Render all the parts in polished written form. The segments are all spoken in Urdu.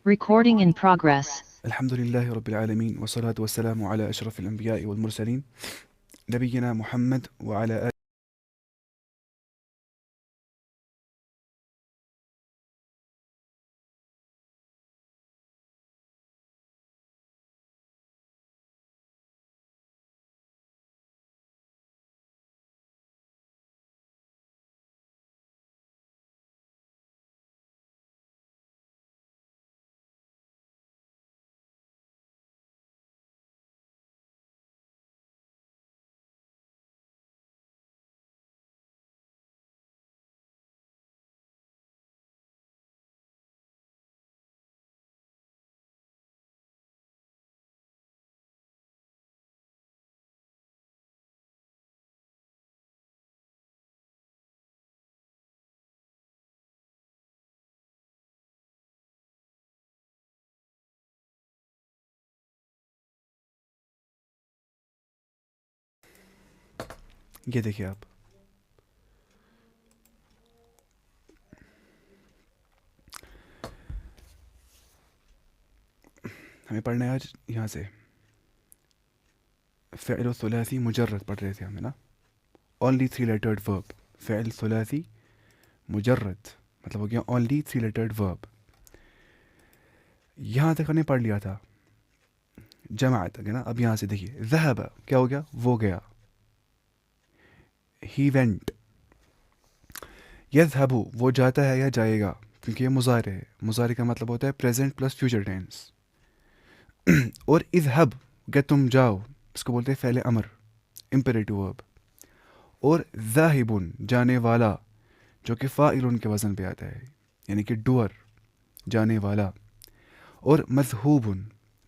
Recording in progress. الحمد لله رب العالمين والصلاة والسلام على أشرف الأنبياء والمرسلين نبينا محمد وعلى آله. یہ دیکھیے آپ ہمیں پڑھنا ہے آج یہاں سے فعل ثلاثی مجرد پڑھ رہے تھے ہمیں نا only 3 lettered verb فعل ثلاثی مجرد مطلب ہو گیا only 3 lettered verb. یہاں تک ہم نے پڑھ لیا تھا جمع تک ہے نا. اب یہاں سے دیکھیے ذهب کیا ہو گیا وہ گیا he went. يذهب وہ جاتا ہے یا جائے گا کیونکہ یہ مضارع ہے. مضارع کا مطلب ہوتا ہے پریزنٹ پلس فیوچر ٹینس. اور اذهب کہ تم جاؤ اس کو بولتے ہیں فعل امر امپیریٹو ورب. اور ذاہب جانے والا جو کہ فاعل کے وزن پہ آتا ہے یعنی کہ ڈوئر جانے والا. اور مذہوب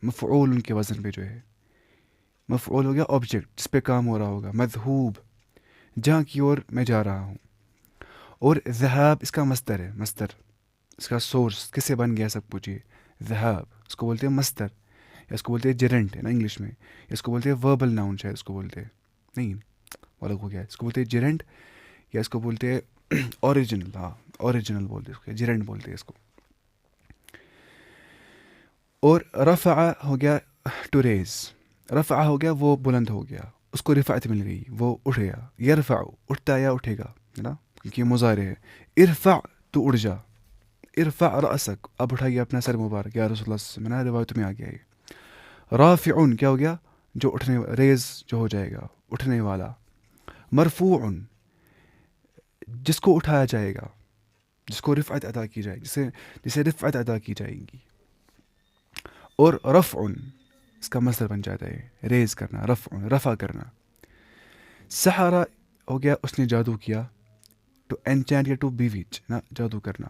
مفعول کے وزن پہ جو ہے مفعول ہو گیا آبجیکٹ جس پہ کام ہو رہا ہوگا. مذہوب جہاں کی اور میں جا رہا ہوں. اور ذہاب اس کا مصدر ہے. مصدر اس کا سورس کس سے بن گیا سب کچھ یہ ذہاب اس کو بولتے ہیں مصدر یا اس کو بولتے ہیں جرنٹ ہے نا انگلش میں. یا اس کو بولتے ہیں وربل ناؤن شاید اس کو بولتے ہیں نہیں الگ ہو گیا اس کو بولتے ہیں جرنٹ یا اس کو بولتے ہیں اوریجنل. ہاں اوریجنل بولتے ہیں اس کو جرنٹ بولتے ہیں اس کو. اور رفع ہو گیا ٹو ریز. رفع ہو گیا وہ بلند ہو گیا اس کو رفعت مل گئی وہ اٹھ گیا. یرفع اٹھتا یا اٹھے گا ہے نا کیونکہ یہ مضارع ہے. ارفع تو اڑ جا. ارفع رأسک اب اٹھائیے اپنا سر مبارک یا رسول اللہ صلی اللہ علیہ وسلم روایت میں آ گیا یہ. رافعن کیا ہو گیا جو اٹھنے ریز جو ہو جائے گا اٹھنے والا. مرفوع جس کو اٹھایا جائے گا جس کو رفعت ادا کی جائے جسے رفعت ادا کی جائے گی. اور رفع اس کا مصدر بن جاتا ہے ریز کرنا رفع کرنا. سحرہ ہو گیا اس نے جادو کیا ٹو انچینٹ یا ٹو بیویچ نا جادو کرنا.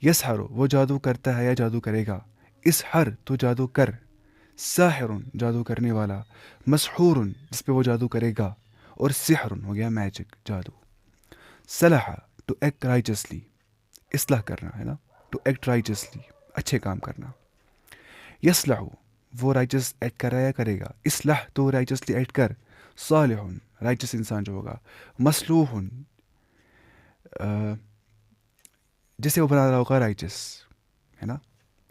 یسحر وہ جادو کرتا ہے یا جادو کرے گا. اسحر تو جادو کر. ساحر جادو کرنے والا. مسحور جس پہ وہ جادو کرے گا. اور سحر ہو گیا میجک جادو. صلح ٹو ایکٹ رائچسلی اصلاح کرنا ہے نا ٹو ایکٹ رائچسلی اچھے کام کرنا. یصلح وہ رائچس ایکٹ کر رہا ہے کرے گا. اصلاح تو رائچسلی ایکٹ کر. صالح رائچس انسان جو ہوگا. مصلوح جسے وہ بنا رہا ہوگا رائچس ہے نا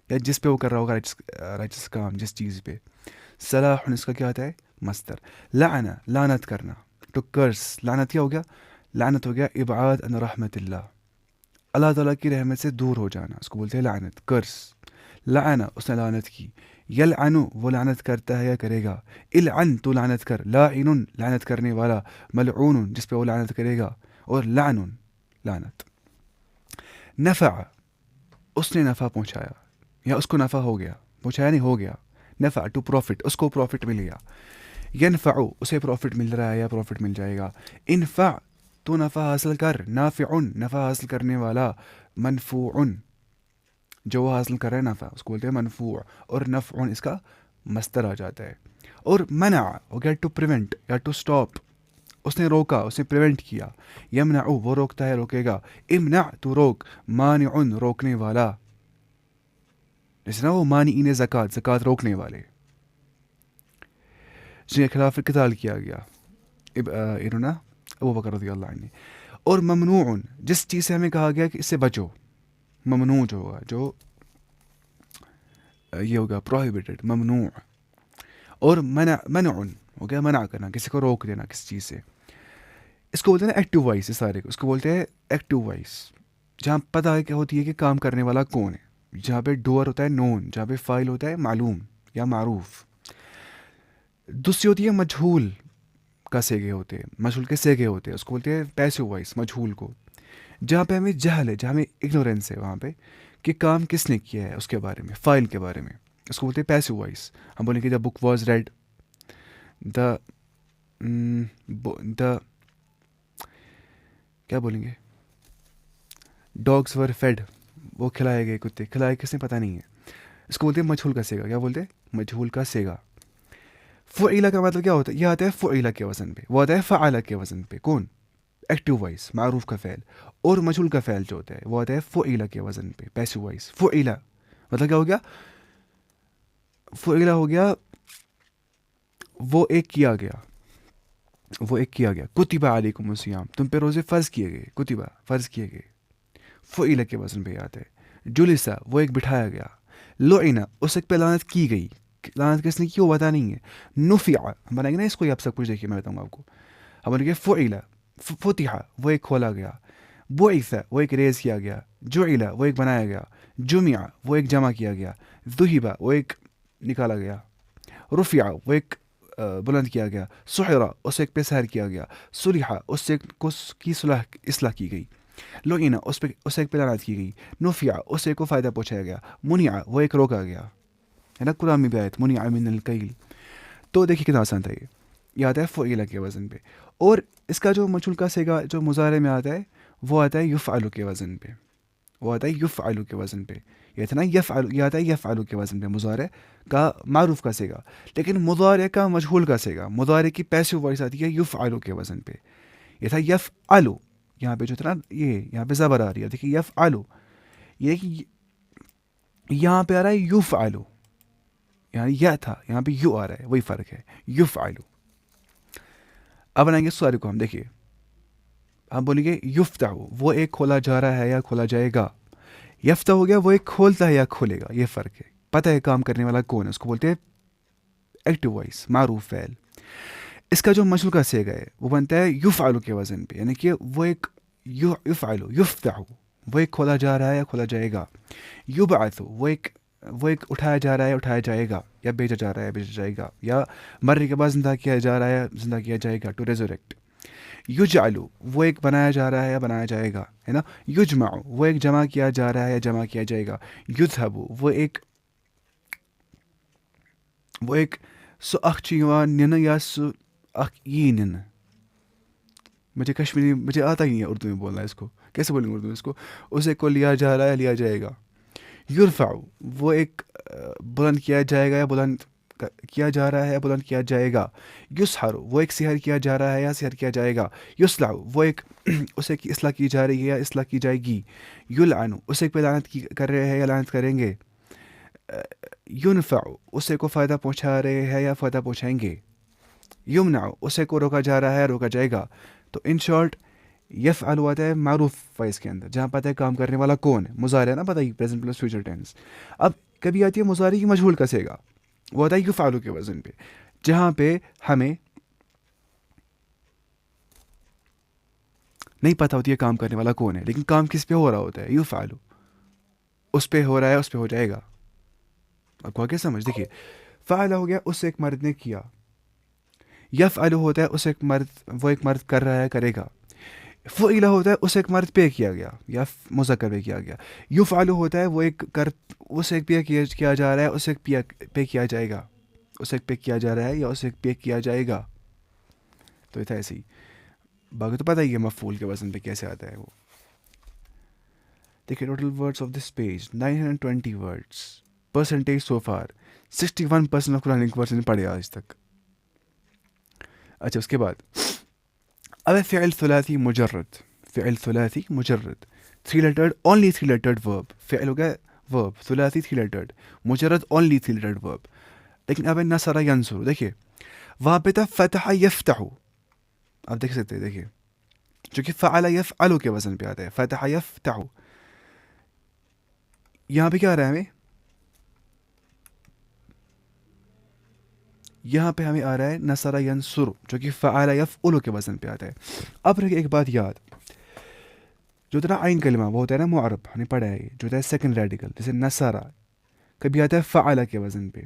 یا جس پہ وہ کر رہا ہوگا رائچس کام جس چیز پہ. صلاح اس کا کیا ہوتا ہے مصدر. لعن لعنت کرنا ٹو کرس. لعنت کیا ہو گیا لعنت ہو گیا ابعاد عن رحمت اللہ اللہ تعالیٰ کی رحمت سے دور ہو جانا اس کو بولتے ہیں لعنت کرس. لعن اس نے لعنت کی. یلعن وہ لعنت کرتا ہے یا کرے گا. العن تو لعنت کر. لاعن لعنت کرنے والا. ملعون جس پہ وہ لعنت کرے گا. اور لعن لعنت. نفع اس نے نفع پہنچایا یا اس کو نفع ہو گیا پہنچایا نہیں ہو گیا. نفع ٹو پروفٹ اس کو پروفٹ مل گیا. ینفع اسے پروفٹ مل رہا ہے یا پروفٹ مل جائے گا. انفع تو نفع حاصل کر. نافع نفع حاصل کرنے والا. منفوع جو وہ حاصل کر رہا ہے نفع اس کو بولتے ہیں منفوع. اور نفع اس کا مصدر آ جاتا ہے. اور منع ہو گیا ٹو پریونٹ یا ٹو اسٹاپ اس نے روکا اس نے پریونٹ کیا. یمنع وہ روکتا ہے روکے گا. امنع تو روک. مانع روکنے والا جیسے نا وہ مانعین زکوٰۃ زکوٰۃ روکنے والے جن کے خلاف قتال کیا گیا انہوں نے ابو بکر رضی اللہ عنہ. اور ممنوع جس چیز سے ہمیں کہا گیا کہ اس سے بچو. ممنوع جو ہوگا جو یہ ہوگا پروہیبٹڈ، ممنوع. اور منع ہو گیا منع کرنا، کسی کو روک دینا کسی چیز سے. اس کو بولتے ہیں نا ایکٹیو وائس. اس سارے کو اس کو بولتے ہیں ایکٹیو وائس، جہاں پتہ ہے کیا ہوتی ہے کہ کام کرنے والا کون ہے، جہاں پہ ڈور ہوتا ہے نون، جہاں پہ فائل ہوتا ہے معلوم یا معروف. دوسری ہوتی ہے مجہول کا سیگے ہوتے ہیں، مجہول کے سیگے ہوتے ہیں، اس کو بولتے ہیں پیسو وائس. مجہول کو جہاں پہ ہمیں جہل ہے، جہاں ہمیں اگنورینس ہے وہاں پہ کہ کام کس نے کیا ہے اس کے بارے میں، فائل کے بارے میں، اس کو بولتے ہیں پیسو وائس. ہم بولیں گے دا بک واز ریڈ، دا دا کیا بولیں گے، ڈاگس ور فیڈ، وہ کھلائے گئے کتے، کھلائے کس نے پتہ نہیں ہے. اس کو بولتے ہیں مجہول کا سیگا. کیا بولتے ہیں؟ مجہول کا سیگا. فعیلہ کا مطلب کیا ہوتا ہے؟ یہ آتا ہے فعیلہ کے وزن پہ، وہ آتا ہے فعالہ کے وزن پہ. کون؟ ایکٹیو وائس، معروف کا فعل. اور مجہول کا فعل جو ہوتا ہے وہ آتا ہے فعیلہ کے وزن پہ، پیسو وائس. فعیلہ مطلب کیا ہو گیا؟ فعیلہ ہو گیا وہ ایک کیا گیا، وہ ایک کیا گیا. کتبہ علیکم الصیام، تم پہ روزے فرض کیے گئے، کتبہ فرض کیے گئے، فعیلہ کے وزن پہ آتا ہے. جلسہ وہ ایک بٹھایا گیا. لعنہ اس ایک پہ لعنت کی گئی. لعنت کس نے کی وہ پتہ نہیں ہے. نفع ہم بنائیں گے نا اس کو، یہ آپ سب کچھ دیکھیے میں بتاؤں گا آپ کو. ہم بولیں گے فعیلہ، فتح وہ ایک کھولا گیا. بعث وہ ایک ریز کیا گیا. جعل وہ ایک بنایا گیا. جمع وہ ایک جمع کیا گیا. ذہب وہ ایک نکالا گیا. رفع وہ ایک بلند کیا گیا. سحر اس ایک پہ سحر کیا گیا. صلح اس ایک کی اصلاح کی گئی. لعنہ اس ایک پہ لعنت کی گئی. نفع اس ایک کو فائدہ پہنچایا گیا. منع وہ ایک روکا گیا، ہے نا قرآن میں بھی آیت منع من الکیل. تو دیکھیے کتنا آسان تھا یہ. یہ آتا ہے فعیلہ کے وزن پہ. اور اس کا جو مجہول کا سیگا جو مضارع میں آتا ہے وہ آتا ہے یفعل کے وزن پہ، وہ آتا ہے یفعل کے وزن پہ. یہ تھا نا یفعل، یہ آتا ہے یفعل کے وزن پہ مضارع کا معروف کا سیگا. لیکن مضارع کا مجہول کا سیگا، مضارع کی پیسو وائس آتی ہے یفعل کے وزن پہ. یہ تھا یفعل، یہاں پہ جو تھا نا یہ یہاں پہ زبر آ رہی ہے، دیکھیے یفعل، یہ کہ یہاں پہ آ رہا ہے یفعل، یعنی یہ تھا یہاں پہ یو آ رہا ہے، وہی فرق ہے. یفعل. اب بنائیں گے اس سارے کو ہم. دیکھیے ہم بولیں گے یفتح وہ ایک کھولا جا رہا ہے یا کھولا جائے گا. یفتح ہو گیا وہ ایک کھولتا ہے یا کھولے گا، یہ فرق ہے. پتہ ہے کام کرنے والا کون ہے، اس کو بولتے ہیں ایکٹیو وائس، معروف فعل. اس کا جو مجہول کا سیگا ہے وہ بنتا ہے یفعل کے وزن پہ، یعنی کہ وہ ایک یفعل یفتح وہ ایک کھولا جا رہا ہے یا کھولا جائے گا. یبعث وہ ایک اٹھایا جا رہا ہے اٹھایا جائے گا، یا بھیجا جا رہا ہے بھیجا جائے گا، یا مرنے کے بعد زندہ کیا جا رہا ہے زندہ کیا جائے گا، ٹو ریزوریکٹ. یجعل وہ ایک بنایا جا رہا ہے یا بنایا جائے گا، ہے نا. یجمع وہ ایک جمع کیا جا رہا ہے یا جمع کیا جائے گا. یذهب وہ ایک سو اخ چھ یوان ننہ یا سو اخ یہ ننہ. مجھے کشمیری مجھے آتا ہی نہیں ہے اردو میں بولنا، اس کو کیسے بولیں گے اردو میں اس کو. اس ایک کو لیا جا رہا ہے لیا جائے گا. یرفع وہ ایک بلند کیا جائے گا یا بلند کیا جا رہا ہے یا بلند کیا جائے گا. یسحر وہ ایک سحر کیا جا رہا ہے یا سحر کیا جائے گا. یصلح وہ ایک اسے کی اصلاح کی جا رہی ہے یا اصلاح کی جائے گی. یلعن اسے پہ لعنت کر رہے ہیں یا لعنت کریں گے. ینفع اسے کو فائدہ پہنچا رہے ہیں یا فائدہ پہنچائیں گے. یمنع اسے کو روکا جا رہا ہے یا روکا جائے گا. تو ان شارٹ یفعل آتا ہے معروف وائس کے اندر، جہاں پتہ ہے کام کرنے والا کون ہے. مضارع نا پتہ ہی پریزنٹ پلس فیوچر ٹینس. اب کبھی آتی ہے مضارع کی مجہول کا سیگا، وہ آتا ہے یفعل کے وزن پہ، جہاں پہ ہمیں نہیں پتہ ہوتی ہے کام کرنے والا کون ہے، لیکن کام کس پہ ہو رہا ہوتا ہے. یفعل اس پہ ہو رہا ہے، اس پہ ہو جائے گا. آپ کو آگے سمجھ. دیکھیے فعل ہو گیا اس ایک مرد نے کیا. یفعل ہوتا ہے اس ایک مرد، وہ ایک مرد کر رہا ہے کرے گا. فعل ہوتا ہے اس ایک مرد پہ کیا گیا یا مذکر پہ کیا گیا. یفعل ہوتا ہے وہ ایک اس ایک پہ کیا جا رہا ہے، اس ایک پہ کیا جائے گا، اس ایک پہ کیا جا رہا ہے یا اس ایک پہ کیا جائے گا. تو یہ تھا ایسے ہی. باقی تو پتہ ہی ہے مفعول کے وزن پہ کیسے آتا ہے وہ. دیکھیے total words of this page 920 words. Percentage so for 61% of Quranic words نے پڑھے آج تک. اچھا اس کے بعد اب فعل ثلاثی مجرد. فعل ثلاثی مجرد 3 لیٹرڈ اونلی 3 لیٹرڈ ورب. فعل ہو گیا ورب، ثلاثی 3 لیٹرڈ، مجرد اونلی 3 لیٹرڈ ورب. لیکن اب نصر ینصر، دیکھیے وہاں پہ تھا فتح یفتح. آپ دیکھ سکتے ہیں، دیکھیے چونکہ فعل یفعل کے وزن پہ آتا ہے. فتح یفتح، یہاں پہ کیا آ رہا ہے ہمیں یہاں پہ ہمیں آ رہا ہے نصر ینصر جو کہ فعل یفعل کے وزن پہ آتا ہے. اب رکھے ایک بات یاد, جو ہوتا ہے نا عین کلمہ وہ ہوتا ہے نا معرب, ہم نے پڑھا ہے, جو ہوتا ہے سیکنڈ ریڈیکل, جیسے نصرہ کبھی آتا ہے فعل کے وزن پہ,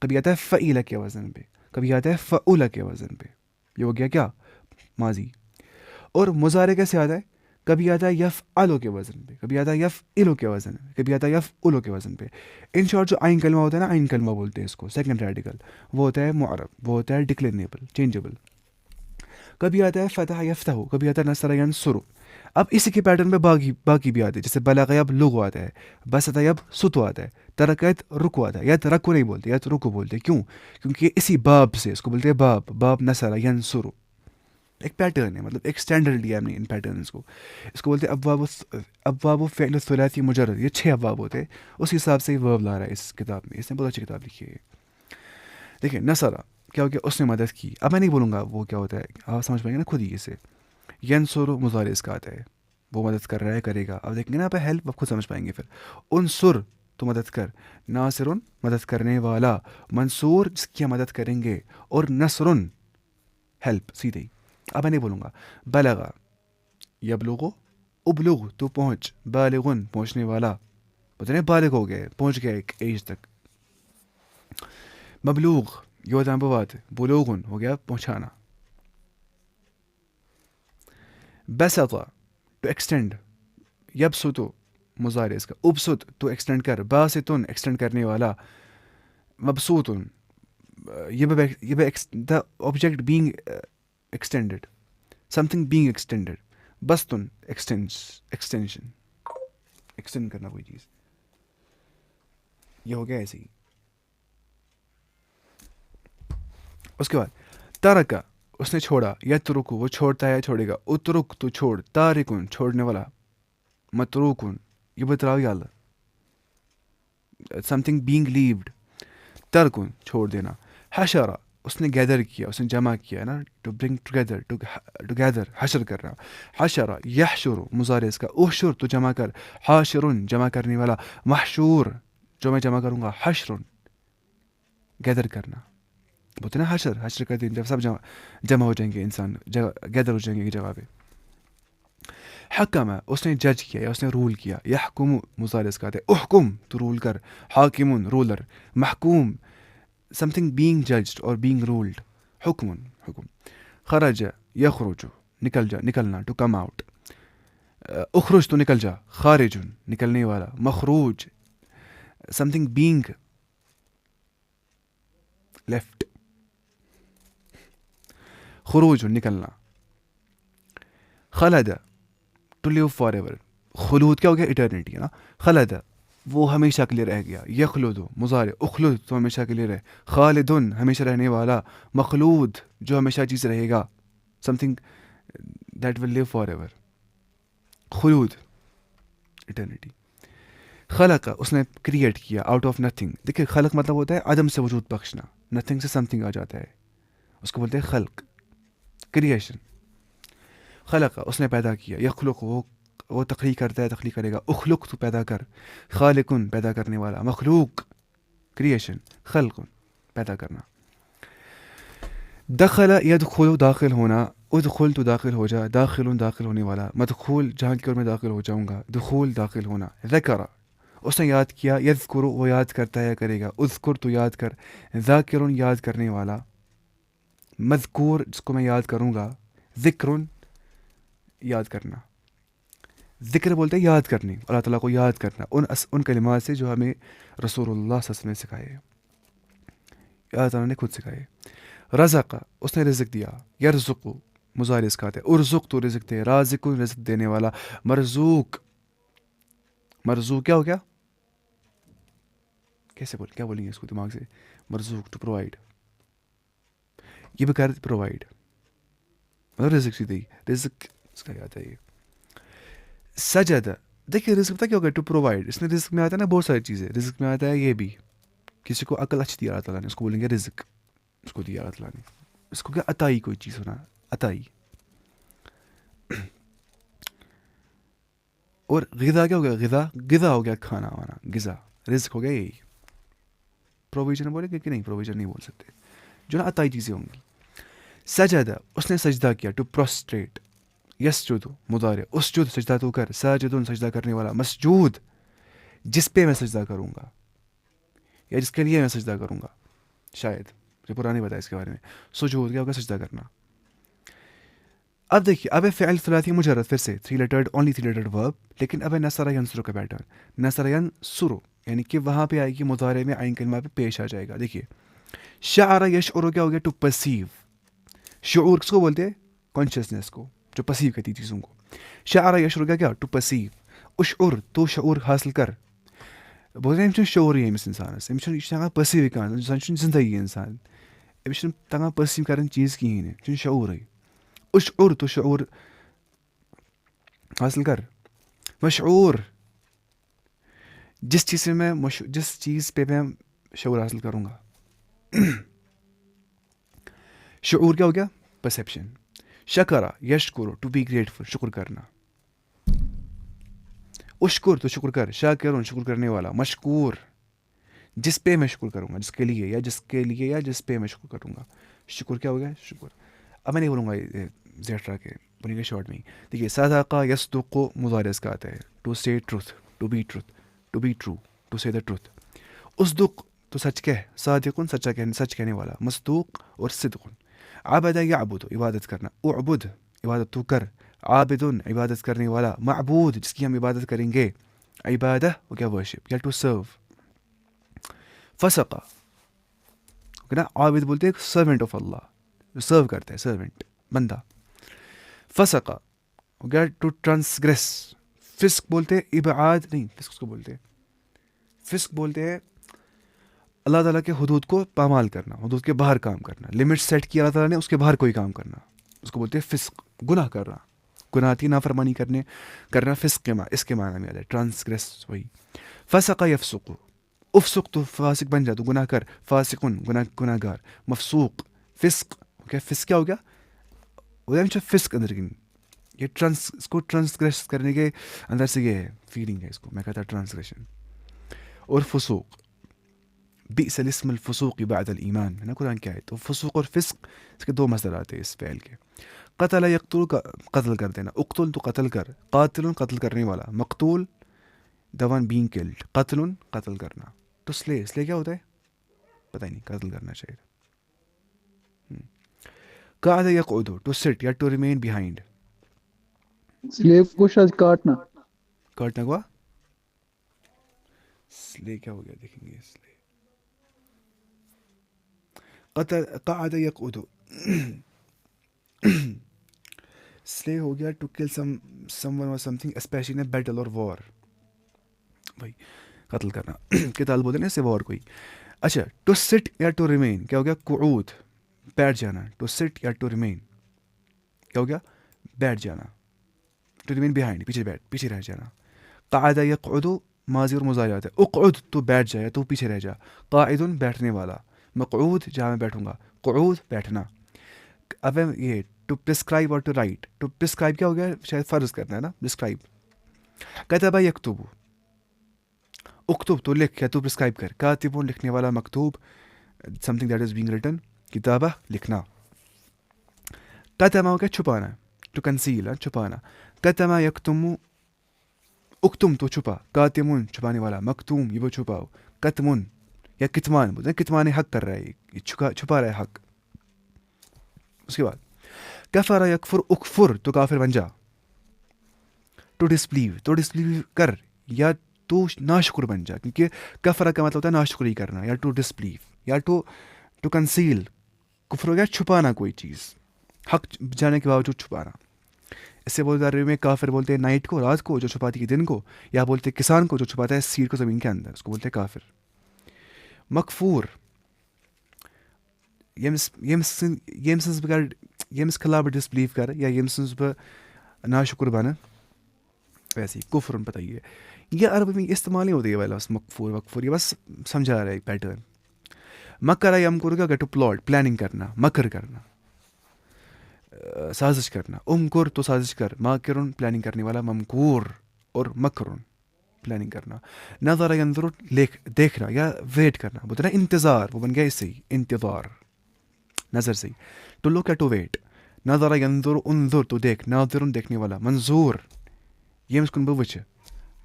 کبھی آتا ہے فعیل کے وزن پہ, کبھی آتا ہے فعول کے وزن پہ. یہ ہو گیا کیا ماضی. اور مضارع کیسے آتا ہے, کبھی آتا ہے یفعل کے وزن پہ, کبھی آتا ہے یفعل کے وزن پہ, کبھی آتا ہے یفعل کے وزن پہ. ان شارٹ جو عین کلمہ ہوتا ہے نا, عین کلمہ بولتے ہیں اس کو, سیکنڈ ریڈیکل, وہ ہوتا ہے معرب, وہ ہوتا ہے ڈکلینیبل, چینجبل. کبھی آتا ہے فتح یفتح, کبھی آتا ہے نصر ینصر. اب اسی کے پیٹرن میں باقی بھی آتے ہیں, جیسے بلغ اب لغو آتا ہے, بسط اب ستو آتا ہے, ترکت رکو آتا ہے. یا رکو نہیں بولتے, یا رکو بولتے. کیوں؟ کیونکہ اسی باب سے اس کو بولتے ہیں باب نصر ینصر. ایک پیٹرن ہے, مطلب ایک اسٹینڈرڈ لیا ہم نے ان پیٹرنس کو. اس کو بولتے ہیں ابواب فعل الثلاثی مجرد. یہ 6 ابواب ہوتے ہیں, اس حساب سے ورب لا رہا ہے اس کتاب میں. اس نے بہت اچھی کتاب لکھی ہے. دیکھیں نصرہ کیا ہو گیا, اس نے مدد کی. اب میں نہیں بولوں گا وہ کیا ہوتا ہے, آپ سمجھ پائیں گے نا خود ہی اسے. ینصر مضارع اس کا آتا ہے, وہ مدد کر رہا ہے, کرے گا. اب دیکھیں گے نا پہ ہیلپ, آپ خود سمجھ پائیں گے پھر. انصر تو مدد کر, ناصر مدد کرنے والا, منصور جس کی مدد کریں گے, اور نصر ہیلپ سیدھے ہی. اب میں نہیں بولوں گا. بلغ یبلغ, ابلغ تو پہنچ, بالغن پہنچنے والا, پتہ نہیں بالغ ہو گئے, پہنچ گیا ایک ایج تک. مبلوغ یہ ہوتا ہے بات, بلوغن ہو گیا پہنچانا. بسط ٹو ایکسٹینڈ, یبسط مضارع اس کا, ابسط تو ایکسٹینڈ کر, باسطن ایکسٹینڈ کرنے والا, مبسوطن the object being extended, something being extended. بسطن extension, extend کرنا کوئی چیز. یہ ہو گیا ایسے ہی. اس کے بعد ترکا اس نے چھوڑا, یترکو وہ چھوڑتا ہے چھوڑے گا, اترک تو چھوڑ, تارکن چھوڑنے والا, متروکن یہ بتراوی اللہ, something being leaved, ترکن چھوڑ دینا. حشرہ اس نے گیدر کیا, اس نے جمع کیا نا, ٹو برنگ ٹوگیدر, ٹوگیدر حشر کرنا. حشرہ یحشر مضارع اس کا, احشر تو جمع کر, حاشرن جمع کرنے والا, محشور جو میں جمع کروں گا, حشرن گیدر کرنا. بولتے نا حشر کا دن جب سب جمع ہو جائیں گے, انسان گیدر ہو جائیں گے ایک جگہ پہ. حکم اس نے جج کیا یا اس نے رول کیا, یحکم مضارع اس کا آتا ہے, احکم تو رول کر, حاکم رولر, محکوم something being judged or being ruled, حکم حکم. خرج یخرج نکل جا, نکلنا, to come out. اخرج تو نکل جا, خارج نکلنے والا, مخروج something being left, خروج نکلنا. خلد to live forever, خلود کیا ہو گیا, eternity ہے نا. خلد وہ ہمیشہ کے لیے رہ گیا, یخلد مضارع, اخلد تو ہمیشہ کے لیے رہے, خالدن ہمیشہ رہنے والا, مخلود جو ہمیشہ چیز رہے گا, something that will live forever, خلود eternity. خلق اس نے کریٹ کیا, آؤٹ آف نتھنگ. دیکھیں خلق مطلب ہوتا ہے عدم سے وجود بخشنا, نتھنگ سے سمتھنگ آ جاتا ہے, اس کو بولتے ہیں خلق, کریشن. خلق اس نے پیدا کیا, یخلق وہ تخلیق کرتا ہے, تخلیق کرے گا. اخلق تو پیدا کر, خالقن پیدا کرنے والا, مخلوق کریشن, خلق پیدا کرنا. دخل یدخل داخل ہونا, ادخل تو داخل ہو جا, داخل داخل ہونے والا, مدخول جہاں کی اور میں داخل ہو جاؤں گا, دخول داخل ہونا. ذکر اس نے یاد کیا, یذکر وہ یاد کرتا ہے کرے گا, اذکر تو یاد کر, ذاکر یاد کرنے والا, مذکور جس کو میں یاد کروں گا, ذکر یاد کرنا. ذکر بولتے ہیں یاد کرنے, اللہ تعالیٰ کو یاد کرنا, ان کلمات سے جو ہمیں رسول اللہ صلی اللہ علیہ وسلم نے سکھائے, اللہ تعالیٰ نے خود سکھائے. رزق اس نے رزق دیا, یرزق مضارع اس کا آتا ہے, ارزق تو رزق دے, رازق رزق دینے والا, مرزوق مرزوق کیا ہو گیا, کیسے کیا بولیں گے اس کو دماغ سے, مرزوق ٹو پرووائڈ, یہ بھی کر پرووائڈ, مطلب رزق سیدھے ہی رزق اس کا آتا ہے. یہ سجد, دیکھیے رزق پتہ کیا ہوگا, ٹو پرووائڈ. اس میں رزق میں آتا ہے نا بہت ساری چیزیں, رزق میں آتا ہے یہ بھی, کسی کو عقل اچھی دی اللہ تعالیٰ نے, اس کو بولیں گے رزق, اس کو دیا اللہ تعالیٰ نے. اس کو کیا عطائی کوئی چیز ہونا, عطائی. اور غذا کیا ہو گیا, غذا ہو گیا کھانا وانا, غذا. رزق ہو گیا یہی. پروویژن بولے گے کہ نہیں, پروویژن نہیں بول سکتے, جو نا عطائی چیزیں ہوں گی. سجدہ اس نے سجدہ کیا, ٹو پروسٹریٹ. یسجد مضارع, اسجد سجدہ تو کر, ساجد سجدہ کرنے والا, مسجود جس پہ میں سجدہ کروں گا یا جس کے لیے میں سجدہ کروں گا, شاید مجھے پرانی بتا اس کے بارے میں. سجود کیا ہوگا, سجدہ کرنا. اب دیکھیے, اب فعل ثلاثی مجرد, پھر سے 3 لیٹرڈ, اونلی 3 لیٹرڈ ورب, لیکن اب نصر ینصر کا پیٹرن. نصر ینصر یعنی کہ وہاں پہ آئے گی مضارع میں عین کلمہ پہ پیش آ جائے گا. دیکھیے شعر یشعر کیا ہو گیا, ٹو پرسیو. شعور کس کو بولتے ہیں, کانشیسنیس کو, جو پرسیو کرتی چیزوں کو. شعر یشعر کا کیا, ٹو پرسیو. اشعر تو شعور حاصل کر. بولتے ہیں شعور ہی أمس انسانس, أمس تگان پرسیو کر, انسان زندگی انسان, أمس تگان پرسیو کرن چیز کہین, یہ شعور ہے. اشعر تو شعور حاصل کر. مشعور جس چیز سے میں جس چیز پہ میں شعور حاصل کروں گا. شعور کیا ہو گیا, پرسیپشن. شکرا یشکر ٹو بی گریٹفل, شکر کرنا. اشکر تو شکر کر, شاکر شکر کرنے والا. مشکور جس پہ میں شکر کروں گا, جس کے لیے یا جس پہ میں شکر کروں گا. شکر کیا ہو گیا, شکر. اب میں نہیں بولوں گا زیٹرا کے, بولیں گے شارٹ میں. دیکھیے صدق یصدق مضارع اس کا آتا ہے, to say truth, to be truth, to be true, to say the truth. اصدق تو سچ کہہ, صادق سچ کہنے والا. مصدوق اور صدق. عبد یعبد عبادت کرنا. اعبد عبادت تو کر. عابد عبادت کرنے والا. معبود جس کی ہم عبادت کریں گے. عبادہ وہ کیا, ورشپ یا ٹو سرو. فسقہ نا, عابد بولتے ہیں سرونٹ آف اللہ, جو سرو کرتا ہے, سرونٹ بندہ. فسقہ ہو گیا ٹو ٹرانسگریس. فسق بولتے ہیں ابعاد نہیں, فسق کو بولتے ہیں, فسق بولتے ہیں اللہ تعالیٰ کے حدود کو پامال کرنا, حدود کے باہر کام کرنا. لمٹ سیٹ کی اللہ تعالیٰ نے, اس کے باہر کوئی کام کرنا, اس کو بولتے ہیں فسق. گناہ کرنا, گناہ کی نافرمانی کرنا فسق کے اس کے معنی میں آتا ہے, ٹرانسگریس. وہی فسق یفسق, افسق تو فاسق بن جا, تو گناہ کر. فاسقن گناہ گار. مفسوق فسق, کیا فسق کیا ہو گیا, فسق اندر کی یہ اس کو ٹرانسگریس کرنے کے اندر سے یہ ہے فیلنگ ہے, اس کو میں کہتا ٹرانسگریشن. اور فسوق, بئس الاسم الفسوق بعد الایمان, ہے نا قرآن کی آیت. تو فسوق اور فسق اس کے دو مصدر آتے ہیں اس فعل کے. قتل یقتل کا قتل کر دینا. اقتل تو قتل کر. قاتل قتل کرنے والا. مقتول the one being killed. قتل قتل کرنا. تو سلے کیا ہوتا ہے, پتہ ہی نہیں, قتل کرنا شاید. قعد یقعد ٹو سٹ یا ٹو ریمین بیہائنڈ. سلیو کو شاید کاٹنا ہوا. سلے کیا ہو گیا, دیکھیں گے. سلے قعد یقعد سلے ہو گیا to kill someone or something especially in a battle or war. بھائی قتل کرنا, قتال بولتے ہیں اسے وار کوئی. اچھا ٹو سٹ یا ٹو ریمین کیا ہو گیا, قعود بیٹھ جانا. ٹو سٹ یا ٹو ریمین کیا ہو گیا, بیٹھ جانا. ٹو ریمین بیہائنڈ پیچھے رہ جانا. قعد یقعد ماضی اور مضارع آتا ہے. اقعد تو بیٹھ جائے, تو پیچھے رہ جا. قاعد بیٹھنے والا. مقعود جہاں میں بیٹھوں گا. قعود بیٹھنا. اب یہ ٹو پرسکرائب اور ٹو رائٹ. ٹو پرسکرائب کیا ہو گیا, شاید فرض کرنا ہے نا, پرسکرائب. کتب یکتب, اکتب تو لکھ یا تو پرسکرائب کر. کاتب لکھنے والا. مکتوب something that is being written. کتابہ لکھنا. کتمہ ہو گیا چھپانا, ٹو کنسیل چھپانا. کتمہ یکتم, اکتم تو چھپا. کاتمن چھپانے والا. مکتوم یہ وہ چھپاؤ. کتمن یا کتمان بولتے ہیں, کتمان حق کر رہا ہے, یہ چھپا رہا ہے حق. اس کے بعد کفر یکفر, اکفر تو کافر بن جا. ٹو ڈسبلیو تو ڈسبلیو کر یا تو ناشکر بن جا, کیونکہ کفر کا مطلب ہوتا ہے ناشکری کرنا, یا ٹو ڈسبلیو یا ٹو کنسیل. کفر ہو گیا چھپانا کوئی چیز, حق جانے کے باوجود چھپانا. اس سے بولتے عربی میں کافر بولتے ہیں نائٹ کو, رات کو, جو چھپاتی ہے دن کو, یا بولتے کسان کو جو چھپاتا ہے سیڈ کو زمین کے اندر, اس کو بولتے ہیں کافر. مکفور یمس خلاف ڈسبلیو کر یا یمس ناشکر بن, ویسے ہی کفر پتہ ہی ہے. یہ عربی میں استعمال ہی ہوتی ہے والا بس مکفور وکفور, یہ بس سمجھا رہا ہے پیٹرن. مکر یمکر کا ٹو پلاٹ پلاننگ کرنا. مکر کرنا سازش کرنا. امکر تو سازش کر. ماکرن پلاننگ کرنے والا. ممکور اور مکرن پلاننگ کرنا. نظر ینظر دیکھنا یا ویٹ کرنا, بولتے نا انتظار, وہ بن گیا اس سے ہی انتظار. نظر سے. ٹو لک ہے ٹو ویٹ. نظر ینظر انظر تو دیکھ, ناظر دیکھنے والا, منظور یہ کن بہ وچھ,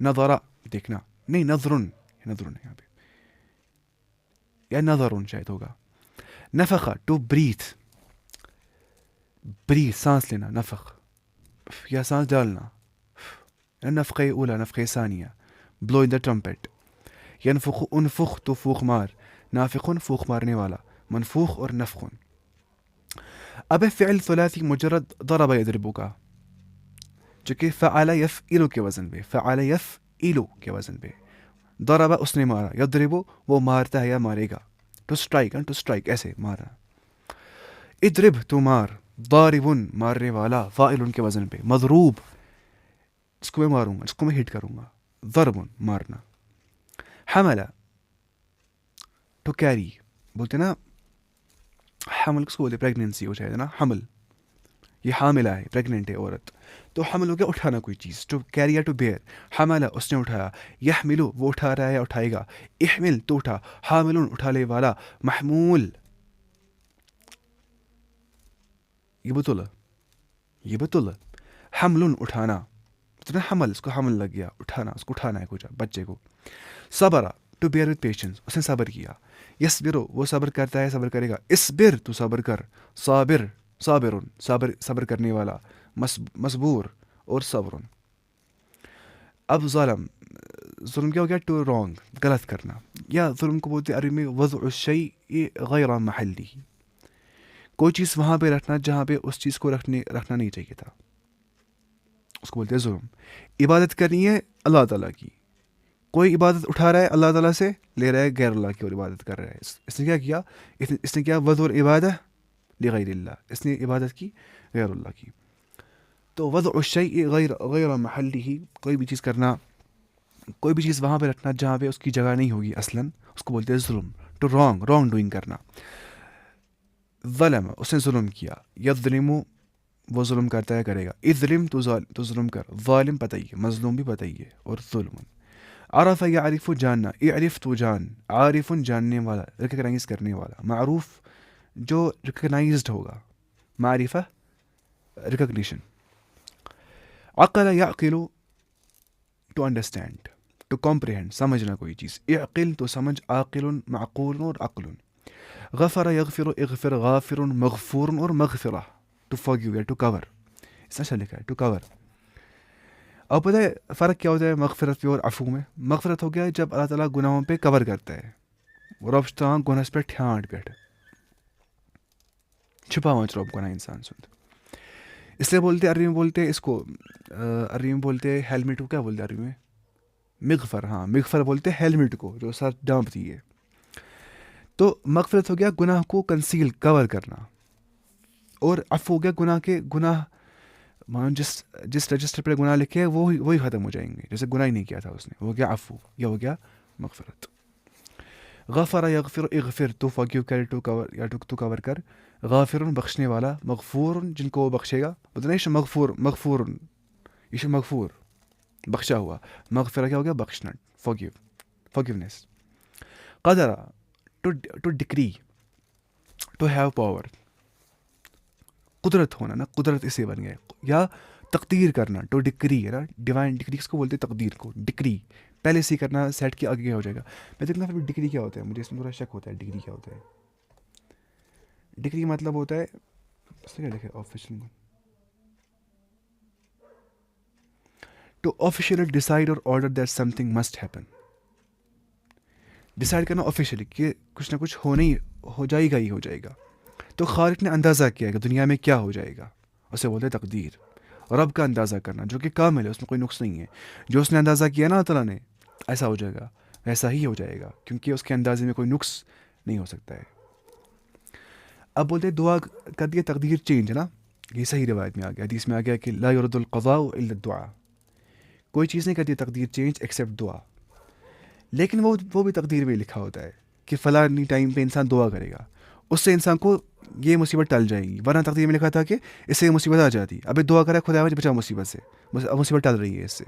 نظر دیکھنا نہیں, نظرن یہاں پہ, یا نظرن شاید ہوگا. نفخ ٹو بریتھ, بریتھ سانس لینا, نفخ یا سانس ڈالنا, نفخہ اولا نفخہ ثانیہ, بلو ان دا ٹرمپٹ. ینفخ انفخ تو فوخ مار, نافخن فوخ مارنے والا, منفوخ اور نفخن. اب فعل ثلاثی مجرد ضرب یضرب کا, جو کہ فعل یفعل کے وزن پہ, فعل یفعل کے وزن پہ, ضرب اس نے مارا, یضرب وہ مارتا ہے یا مارے گا, ٹو اسٹرائک, ٹو اسٹرائک ایسے مارا. اضرب تو مار, ضاربن مارنے والا, فاعل کے وزن پہ, مضروب اس کو میں ماروں گا, اس کو میں ہٹ کروں گا, ضربن مارنا. حمل ٹو کیری, بولتے نا حمل کس کو بولتے, پریگنینسی ہو جائے نا حمل, یہ حاملہ ہے, پریگننٹ ہے عورت, تو حمل ہو گیا اٹھانا کوئی چیز, ٹو کیری یا ٹو بیئر. حمل اس نے اٹھایا, یحملو وہ اٹھا رہا ہے یا اٹھائے گا, احمل تو اٹھا, حامل اٹھانے والا, محمول یہ بطل, حمل اٹھانا, تو حمل اس کو حمل لگ گیا, اٹھانا, اس کو اٹھانا ہے کچھ بچے کو. صبر ٹو بیئر وتھ پیشنس, اس نے صبر کیا. یصبر وہ صبر کرتا ہے, صبر کرے گا. اصبر تو صبر کر, صابر صابرن صبر کرنے والا, مصبور اور صبرن. اب ظلم کیا ہو گیا, ٹو رانگ غلط کرنا, یا ظلم کو بولتے عربی میں وضع الشیء غیر محلی, کوئی چیز وہاں پہ رکھنا جہاں پہ اس چیز کو رکھنا نہیں چاہیے تھا, اس کو بولتے ہیں ظلم. عبادت کرنی ہے اللہ تعالیٰ کی, کوئی عبادت اٹھا رہا ہے اللہ تعالیٰ سے, لے رہا ہے غیر اللہ کی اور عبادت کر رہا ہے. اس نے کیا کیا, اس نے کیا وضع العبادہ لغیر اللہ, اس نے عبادت کی غیر اللہ کی. تو وضع الشیء غیر محلی, کوئی بھی چیز کرنا, کوئی بھی چیز وہاں پہ رکھنا جہاں پہ اس کی جگہ نہیں ہوگی اصلاً, اس کو بولتے ہیں ظلم. ٹو رانگ ڈوئنگ کرنا. ظلم اس نے ظلم کیا, یظلم وہ ظلم کرتا ہے کرے گا. اظلم تو ظلم کر, ظالم پتہ ہی ہے, مظلوم بھی پتہ ہی ہے, اور ظلم. عرف یعرف جاننا, اعرف تو جان, عارف جاننے والا, ریکگنائز کرنے والا, معروف جو ریکگنائزڈ ہوگا, معرفہ ریکگنیشن. عقل یعقل ٹو انڈرسٹینڈ, ٹو کمپریہینڈ سمجھنا کوئی چیز, اعقل تو سمجھ, عاقل معقول اور عقل. غفر یغفر اغفر, غافر مغفور اور مغفرہ, ٹو فارگیو یا ٹو کور, اس نے اچھا لکھا ہے ٹو کور. اب پتہ ہے فرق کیا ہوتا ہے مغفرت پہ اور عفو میں. مغفرت ہو گیا جب اللہ تعالیٰ گناہوں پہ کور کرتا ہے, رب تان گناہس پہ ٹھانڈ پہ چھپاوان رب گناہ انسان سند. اس لیے بولتے عربی میں بولتے اس کو, عربی میں بولتے ہیلمٹ کو کیا بولتے عربی میں, مغفر. ہاں مغفر بولتے ہیلمٹ کو جو سر ڈانپتی ہے. تو مغفرت ہو گیا گناہ کو کنسیل کور کرنا, اور عفو ہو گیا گناہ جس رجسٹر پہ گناہ لکھے وہی ختم ہو جائیں گے, جیسے گناہ ہی نہیں کیا تھا اس نے, وہ گیا عفو, یہ ہو گیا مغفرت. غفر یغفر اغفر تو فارگیو کر, ٹو کور یا ٹو کور کر. غافر بخشنے والا, مغفور جن کو وہ بخشے گا, بولتے نہیں مغفور یہ مغفور بخشا ہوا, مغفرہ کیا ہو گیا بخشنا, فارگیونیس. قدر to decree, to have power, قدرت ہونا نا, قدرت اسے بن گئے. یا تقدیر کرنا, ٹو ڈکری ہے نا, ڈیوائن ڈکری کس کو بولتے ہیں, تقدیر کو. ڈکری پہلے سے کرنا, سیٹ کے آگے کیا ہو جائے گا. میں دیکھنا پھر ڈگری کیا ہوتا ہے, مجھے اس میں تھوڑا شک ہوتا ہے ڈگری کیا ہوتا ہے. ڈگری مطلب ہوتا ہے, اس نے کیا لکھا ہے, آفیشیل ٹو آفیشیلی ڈیسائڈ اور order that some thing must happen. Decide کرنا آفیشیلی کہ کچھ نہ کچھ ہو جائے گا ہی ہو جائے گا. تو خالق نے اندازہ کیا کہ دنیا میں کیا ہو جائے گا, اسے بولتے ہیں تقدیر. رب کا اندازہ کرنا جو کہ کامل ہے, اس میں کوئی نقص نہیں ہے. جو اس نے اندازہ کیا نا تعالیٰ نے, ایسا ہو جائے گا, ویسا ہی ہو جائے گا, کیونکہ اس کے اندازے میں کوئی نقص نہیں ہو سکتا ہے. اب بولتے ہیں دعا کر دیا تقدیر چینج ہے نا, یہ صحیح روایت میں آ گیا, حدیث میں آ گیا کہ لا یرد القضاء الا الدعاء, کوئی چیز نہیں کرتی تقدیر چینج ایکسیپٹ دعا. لیکن وہ بھی تقدیر میں لکھا ہوتا ہے کہ فلاں ٹائم پہ انسان دعا کرے گا, اس سے انسان کو یہ مصیبت ٹل جائے گی, ورنہ تقدیر میں لکھا تھا کہ اس سے یہ مصیبت آ جاتی, ابھی دعا کرا خدا مجھے بچا مصیبت سے, مصیبت ٹل رہی ہے اس سے.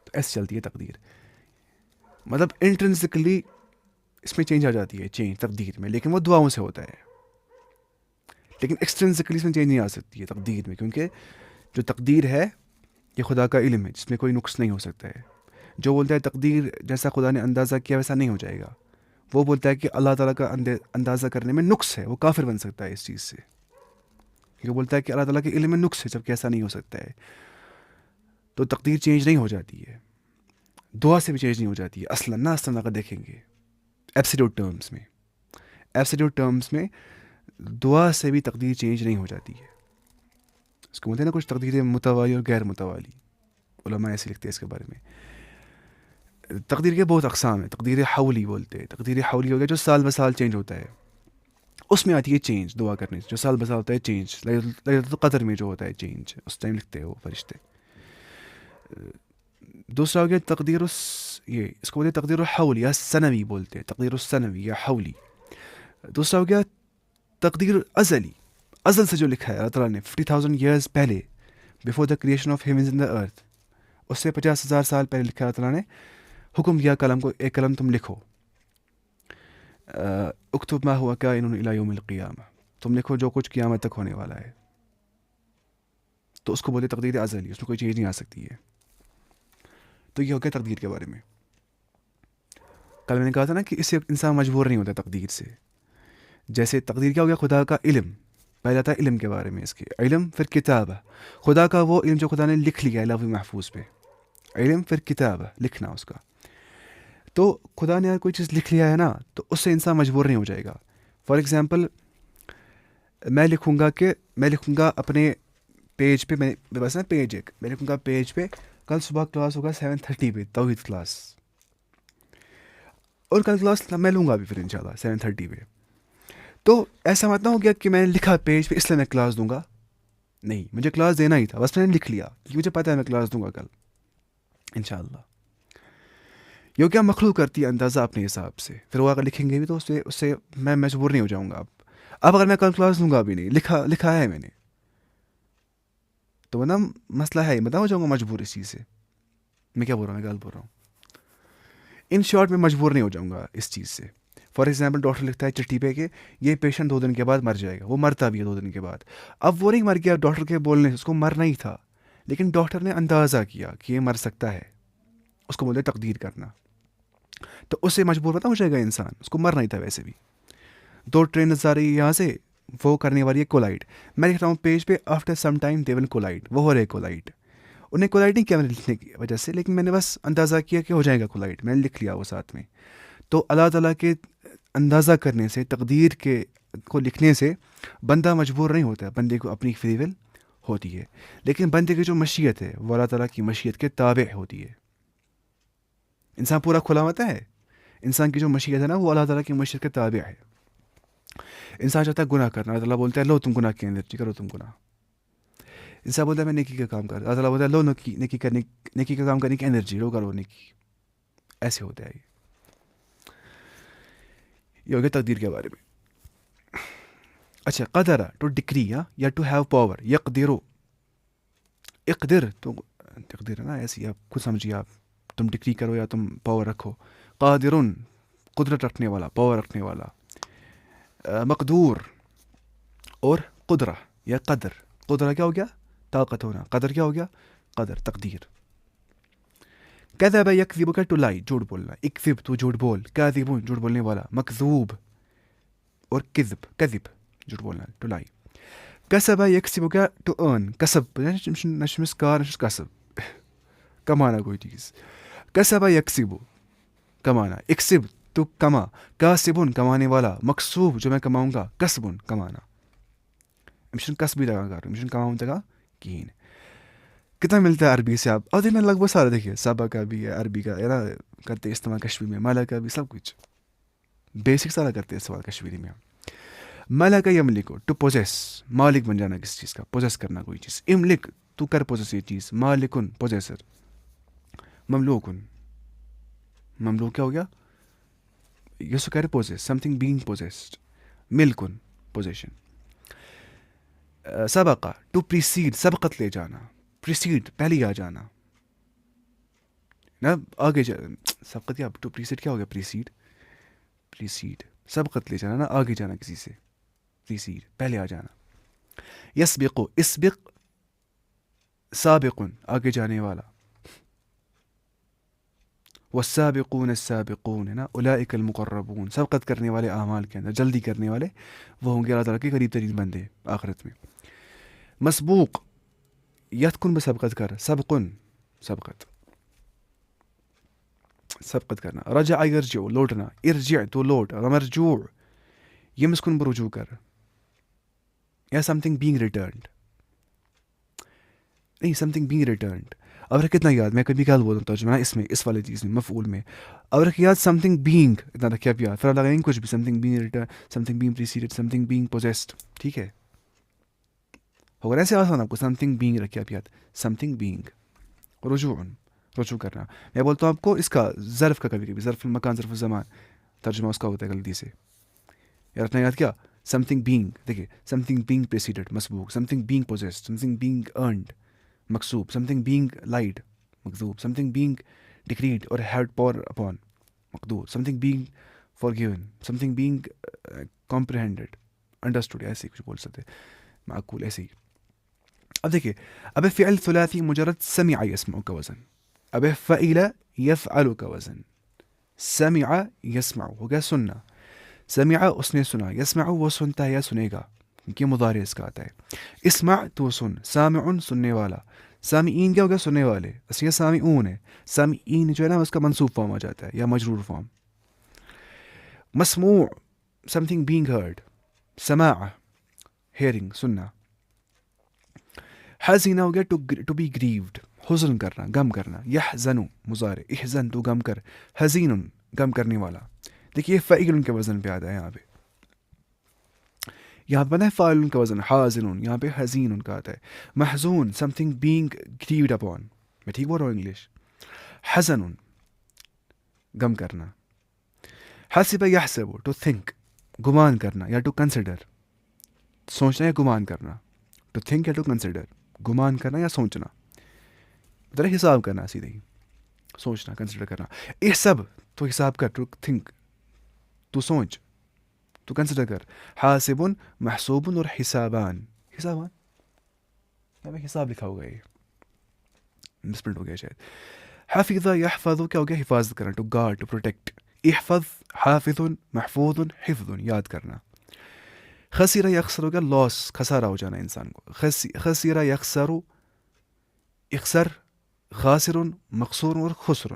تو ایسے چلتی ہے تقدیر, مطلب انٹرنسکلی اس میں چینج آ جاتی ہے, چینج تقدیر میں, لیکن وہ دعاؤں سے ہوتا ہے. لیکن ایکسٹرنسکلی اس میں چینج نہیں آ سکتی ہے تقدیر میں، کیونکہ جو تقدیر ہے یہ خدا کا علم ہے جس میں کوئی نقص نہیں ہو سکتا ہے. جو بولتا ہے تقدیر جیسا خدا نے اندازہ کیا ویسا نہیں ہو جائے گا، وہ بولتا ہے کہ اللہ تعالیٰ کا اندازہ کرنے میں نقص ہے، وہ کافر بن سکتا ہے اس چیز سے. وہ بولتا ہے کہ اللہ تعالیٰ کے علم میں نقص ہے جبکہ ایسا نہیں ہو سکتا ہے. تو تقدیر چینج نہیں ہو جاتی ہے، دعا سے بھی چینج نہیں ہو جاتی ہے اصلاً اگر دیکھیں گے ایبسلیوٹ ٹرمز میں دعا سے بھی تقدیر چینج نہیں ہو جاتی ہے. اس کو بولتے ہیں نا کچھ تقدیر متوالی اور غیر متوالی، علماء ایسے لکھتے ہیں اس کے بارے میں. تقدیر کے بہت اقسام ہیں. تقدیر حولی بولتے ہیں، تقدیر حولی ہو گیا جو سال بہ سال چینج ہوتا ہے، اس میں آتی ہے چینج دعا کرنے سے، جو سال بہ سال ہوتا ہے چینج. لیلۃ القدر میں جو ہوتا ہے چینج اس ٹائم لکھتے ہیں وہ فرشتے. دوسرا ہو گیا تقدیر اس کو بولتے ہیں تقدیر الحول یا سنوی بولتے ہیں، تقدیر السنوی یا حولی. دوسرا ہو گیا تقدیر ازلی، ازل سے جو لکھا ہے اللہ تعالیٰ نے 50,000 ایئرز پہلے، before the creation of heavens and the earth, اس سے 50,000 سال پہلے لکھا اللہ تعالیٰ نے، حکم دیا قلم کو، ایک قلم تم لکھو، اکتب ما ہوا کائن الی یوم القیامہ، تم لکھو جو کچھ قیامت تک ہونے والا ہے. تو اس کو بولتے تقدیر ازلی، اس میں کوئی چیز نہیں آ سکتی ہے. تو یہ ہو گیا تقدیر کے بارے میں. کل میں نے کہا تھا نا کہ اس سے انسان مجبور نہیں ہوتا تقدیر سے. جیسے تقدیر کیا ہو گیا؟ خدا کا علم. پہلے آتا ہے علم کے بارے میں، اس کے علم، پھر کتاب، خدا کا وہ علم جو خدا نے لکھ لیا ہے لوح محفوظ پہ. علم پھر کتاب، لکھنا اس کا. تو خدا نے اگر کوئی چیز لکھ لیا ہے نا تو اس سے انسان مجبور نہیں ہو جائے گا. فار ایگزامپل میں لکھوں گا اپنے پیج پہ، میں بس نا پیج ایک میں لکھوں گا پیج پہ، کل صبح کلاس ہوگا 7:30 پہ توحید کلاس، اور کل کلاس میں لوں گا بھی پھر انشاءاللہ 7:30 پہ. تو ایسا مت نہ ہو گیا کہ میں نے لکھا پیج پہ اس لیے میں کلاس دوں گا. نہیں، مجھے کلاس دینا ہی تھا، بس میں نے لکھ لیا کیونکہ مجھے پتہ ہے میں کلاس دوں گا کل انشاءاللہ. یہ کیا مخلوق کرتی ہے اندازہ اپنے حساب سے، پھر وہ اگر لکھیں گے بھی تو اس سے میں مجبور نہیں ہو جاؤں گا. اب اگر میں کل کلاس دوں گا بھی نہیں، لکھا ہے میں نے، تو نا مسئلہ ہے، میں ہو جاؤں گا مجبور اس چیز سے. میں کیا بول رہا ہوں، میں غلط بول رہا ہوں. ان شارٹ میں مجبور نہیں ہو جاؤں گا اس چیز سے. فار ایگزامپل ڈاکٹر لکھتا ہے چٹھی پہ کہ یہ پیشنٹ 2 دن کے بعد مر جائے گا، وہ مرتا بھی ہے 2 دن کے بعد. اب وہ نہیں مر گیا ڈاکٹر کے بولنے سے، اس کو مرنا ہی تھا، لیکن ڈاکٹر نے اندازہ کیا کہ یہ مر سکتا ہے. اس کو بولتے تقدیر کرنا. تو اس سے مجبور پتہ ہو جائے گا انسان، اس کو مرنا ہی تھا ویسے بھی. 2 ٹرینز آ رہی ہے یہاں سے، وہ کرنے والی ہے کولائڈ. میں لکھ رہا ہوں پیج پہ آفٹر سم ٹائم دے ول کولائڈ، وہ ہو رہے کولائڈ. انہیں کولائڈ نہیں کیا میں نے لکھنے کی وجہ سے، لیکن میں نے بس اندازہ کیا کہ ہو جائے گا کولائڈ، میں نے لکھ لیا وہ ساتھ میں. تو اللہ تعالیٰ کے اندازہ کرنے سے، تقدیر کے کو لکھنے سے بندہ مجبور نہیں ہوتا ہے، بندے کو اپنی فری ول ہوتی ہے. لیکن بندے کی جو مشیت ہے وہ اللہ تعالیٰ کی مشیت کے تابع ہوتی ہے. انسان پورا کھلا ہوتا ہے، انسان کی جو مشیت ہے نا وہ اللہ تعالیٰ کی مشیت کے تابع ہے. انسان چاہتا ہے گناہ کرنا، اللہ تعالیٰ بولتا ہے لو تم گناہ کے اندر کرو، تم گناہ. انسان بولتا ہے میں نیکی کا کام کر، اللہ تعالیٰ بولتا ہے لو نیکی کا کام کرنے کی انرجی لو، کرو نیکی. ایسے ہوتا ہے. یہ ہو گیا تقدیر کے بارے میں. اچھا، قدرہ ٹو ڈکری یا ٹو ہیو پاور. یقدرو، اقدر تو تقدیر ہے نا، ایسی آپ خود سمجھیے، آپ تم ڈکری کرو یا تم پاور رکھو. قادرن، قدرت رکھنے والا، پاور رکھنے والا. مقدور اور قدرہ یا قدر. قدرہ کیا ہو گیا؟ طاقت ہونا. قدر کیا ہو گیا؟ قدر، تقدیر. کذب یکذب کا ٹو لائی، جھوٹ بولنا. اکذب تو جھوٹ بول، کاذبون جھوٹ بولنے والا. مکذوب اور کذب جھوٹ بولنا، ٹو لائی. کسب یکسب کا ٹو ارن، کسب نشمس کار نشمس کسب، کمانا کوئی چیز. کسب یکسب کمانا. اکسب تو کما. کاسبن کمانے والا. مکسوب جو میں کماؤں گا. کسبن کمانا. مشن کسبی لگا کر مشن کماؤں تگا کین. کتنا ملتا ہے عربی سے؟ آپ اور میں لگ بھگ سارا دیکھیے، سبا کا بھی ہے، عربی کا نا کرتے استعمال کشمیری میں، مالا کا بھی، سب کچھ بیسک سارا کرتے استعمال کشمیری میں. مالا کا یملک ٹو پوزیس، مالک بن جانا کسی چیز کا، پوزیس کرنا کوئی چیز. املک تو کر پوزیس یہ چیز. مالکن پوزیسر. مملوکن، مملوک کیا ہو گیا؟ یس کر possess, some thing being possessed. ملکن پوزیشن. سبقہ ٹو پریسیڈ، سبقت لے جانا. پریسیڈ پہلے آ جانا نا، آگے سبقت کیا ٹو پریسیڈ کیا ہو گیا؟ پریسیڈ سبقت لے جانا نا، آگے جانا کسی سے. پریسیڈ پہلے آ جانا. یسبق، اسبق سابق آگے جانے والا، والسابقون السابقون ہے نا، اولئک المقربون، سبقت کرنے والے اعمال کے اندر، جلدی کرنے والے وہ ہوں گے اللہ تعالیٰ کے قریب ترین بندے آخرت میں. مسبوق یتکن بسبقت کر، سبقن سبقت، سبقت کرنا. رجع یرجع لوٹنا، ارجع تو لوٹ، مرجوع یمس کن برجوع کر، یا سم تھنگ بینگ ریٹرنڈ، نہیں سم تھنگ بینگ ریٹرنڈ. اب رکھ کتنا یاد، میں کبھی کیا بولتا ہوں ترجمہ اس میں، اس والی چیز میں، مفعول میں. اب رکھ یاد سم تھنگ بینگ، اتنا رکھے اب یاد، پھر آپ لگائیں کچھ بھی، something being return, something being preceded, something being possessed. ٹھیک ہے، ہوگا ایسے آسان آپ کو، سم تھنگ بینگ رکھے آپ یاد، سم تھنگ بینگ. رجوع رجوع کرنا. میں بولتا ہوں آپ کو اس کا ظرف کا، کبھی کبھی ظرف المکان ظرف الزمان ترجمہ اس کا ہوتا ہے غلطی سے. یا رکھنا یاد کیا، سم تھنگ بینگ، دیکھیے سم تھنگ بینگ پریسیڈڈ مسبوق، something being possessed, something being earned مقصوب، سم تھنگ بینگ لائڈ مکذوب، سم تھنگ بینگ ڈکریڈ اور ہیڈ پاور اپون مقدور، something being forgiven, something being comprehended understood, ایسے کچھ بول سکتے معقول ایسے ہی. اب دیکھیے، اب فعل ثلاثی مجرد سمع یسمع کا وزن، اب فعل یفعل کا وزن. سمع یسمع ہو گیا سننا، سمع اس نے سنا، یسمع وہ سنتا ہے یا سنے گا کیونکہ مضارع اس کا آتا ہے. اسمع تو سن، سامع سننے والا، سامعین کیا ہو گیا سننے والے، اس یہ سامعون ہے، سامعین جو ہے نا اس کا منصوب فارم آ جاتا ہے یا مجرور فارم. مسموع سم تھنگ بینگ ہرڈ، سماع ہیئرنگ سننا. حزینہ ہو گیا ٹو بی گریوڈ، حزن کرنا، غم کرنا. یحزن مضارع، احزن تو غم کر، حزین غم کرنے والا. دیکھیے فعیل کے وزن پہ آتا ہے یہاں پہ، یہاں پہ نا فاعل کا وزن حازن، یہاں پہ حزین کا آتا ہے. محزون سم تھنگ بینگ گریوڈ اپون، میں ٹھیک بول رہا ہوں انگلش. حزن غم کرنا. حسب یحسب ٹو تھنک، گمان کرنا یا ٹو کنسیڈر، سوچنا یا گمان کرنا. ٹو تھنک یا ٹو کنسیڈر، گمان کرنا یا سوچنا، ذرا حساب کرنا، سیدھے ہی سوچنا کنسیڈر کرنا. احسب تو حساب کر، ٹو تھنک تو سوچ، تو کنسیڈر کر. حاسب محسوب اور حسابان، حسابان یہاں پہ حساب لکھا ہوگا، یہ مسپرنٹ ہو گیا شاید. حفظ یحفظ کیا ہو گیا حفاظت کرنا، ٹو گارڈ ٹو پروٹیکٹ. احفظ حافظ محفوظ حفظ یاد کرنا. خسر یخسر ہو گیا لاس، خسارہ ہو جانا انسان کو. خسر یخسر، اخسر خاسر مخسور اور خسر.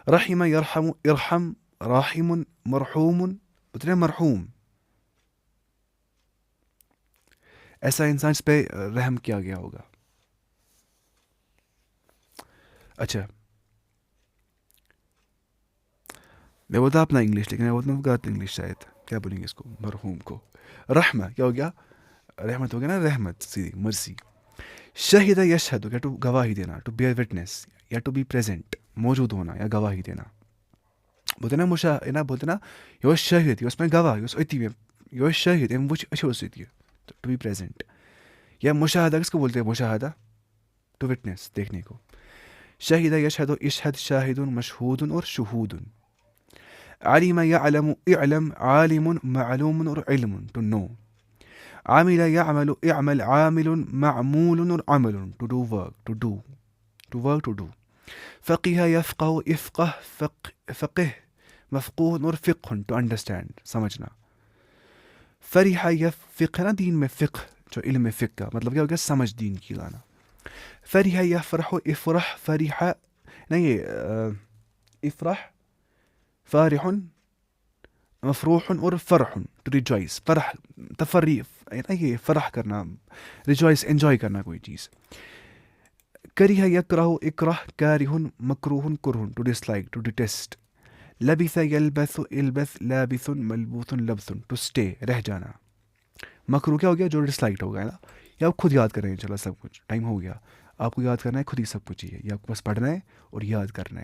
رحم یرحم، ارحم راحم مرحوم، اتنے مرحوم ایسا انسان اس پہ رحم کیا گیا ہوگا. اچھا میں بولتا اپنا انگلش، لیکن میں بولتا ہوں غلط انگلش شاید، کیا بولیں گے اس کو، مرحوم کو. رحمہ کیا ہو گیا، رحمت ہو گیا نا، رحمت سیدھی مرسی. شہید یشہد ہو گیا ٹو گواہی دینا، ٹو بیئر وٹنس یا ٹو بی پریزنٹ، موجود ہونا یا گواہی دینا. بولتے نا مشاہدہ، بولتے نا یہ شاہد، یہ میں گواہ، یہ اتی یہ شاہد ام وچ اچھو ستی، ٹو بی پریزنٹ. یا مشاہدہ کس کو بولتے ہیں، مشاہدہ ٹو وٹنس دیکھنے کو. شہید یشہد اشہد شاہد مشہود اور شہود. علم یعلم اعلم عالم معلوم اور علم ٹو نو. عامل یعمل اعمل عامل معمول اور عمل to do work, to do to work to do. فقیہ یفقہ افقہ فقہ مفقوہ اور فقہ ٹو انڈرسٹینڈ سمجھنا. فرح فقہ نا دین میں، فقہ جو علم فقہ کا مطلب کیا ہو گیا سمجھ دین کی لانا. فرح یفرح افرح فرح نہیں افرح فارح مفروح اور فرح ٹو ریجوائس، فرح تفریح یہ فرح کرنا، ریجوائس انجوائے کرنا کوئی چیز. کریہ یکرہ اکرہ کارہ مکروہ کرہ to dislike to detest. لبث یلبث البث لابث ملبوث لبث ٹو اسٹے رہ جانا. مکروہ کیا ہو گیا جو ڈس لائکڈ ہو گیا نا. یا آپ خود یاد کریں، چلو سب کچھ ٹائم ہو گیا، آپ کو یاد کرنا ہے خود ہی سب کچھ ہی ہے، یا آپ کو بس پڑھنا ہے اور یاد کرنا ہے.